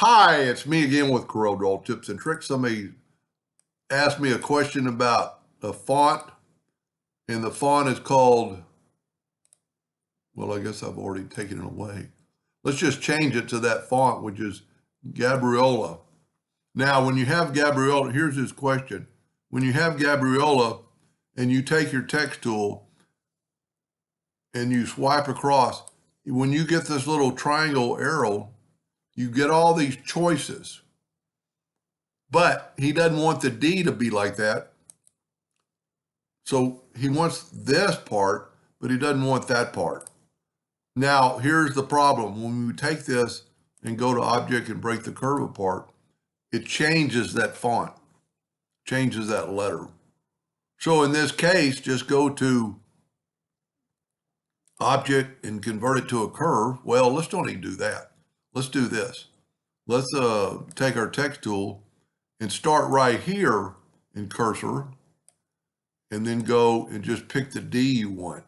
Hi, it's me again with Corel Draw Tips and Tricks. Somebody asked me a question about a font, and the font is called, well, I guess I've already taken it away. Let's just change it to that font, which is Gabriola. Now, when you have Gabriola, here's his question. When you have Gabriola and you take your text tool and you swipe across, when you get this little triangle arrow, you get all these choices. But he doesn't want the D to be like that. So he wants this part, but he doesn't want that part. Now, here's the problem. When we take this and go to Object and break the curve apart, it changes that font, changes that letter. So in this case, just go to Object and convert it to a curve. Well, let's don't even do that. Let's do this. Let's take our text tool and start right here in cursor, and then go and just pick the D you want.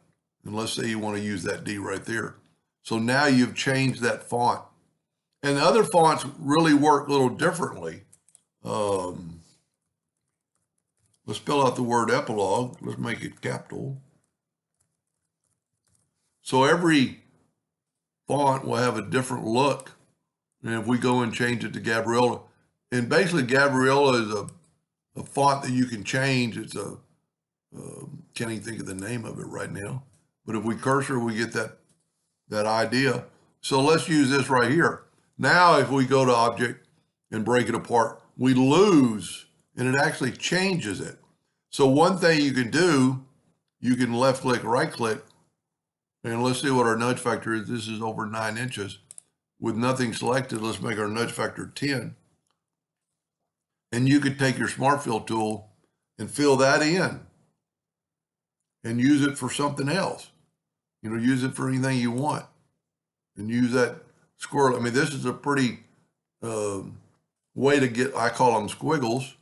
And let's say you want to use that D right there. So now you've changed that font. And the other fonts really work a little differently. Let's spell out the word epilogue. Let's make it capital. So every font will have a different look. And if we go and change it to Gabriola, and basically Gabriola is a font that you can change. It's a can't even think of the name of it right now. But if we cursor, we get that idea. So let's use this right here. Now, if we go to Object and break it apart, we lose, and it actually changes it. So one thing you can do, you can left click, right click, and let's see what our nudge factor is. This is over 9 inches. With nothing selected, let's make our nudge factor 10. And you could take your Smart Fill tool and fill that in and use it for something else. You know, use it for anything you want and use that squirrel. I mean, this is a pretty way to get, I call them squiggles.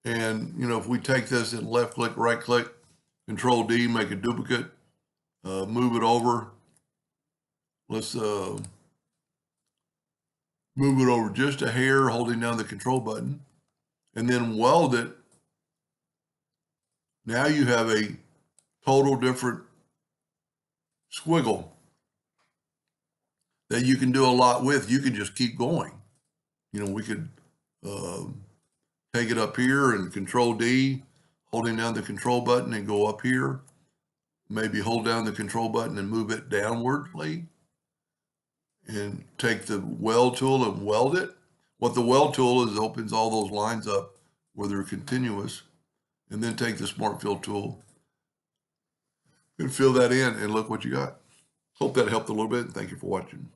And, you know, if we take this and left click, right click, Control D, make a duplicate, move it over. Let's move it over just a hair, holding down the control button, and then weld it. Now you have a total different squiggle that you can do a lot with. You can just keep going. You know, we could take it up here and Control D, holding down the control button, and go up here. Maybe hold down the control button and move it downwardly, and take the weld tool and weld it. What the weld tool is, opens all those lines up where they're continuous, and then take the Smart Fill tool and fill that in, and look what you got. Hope that helped a little bit. Thank you for watching.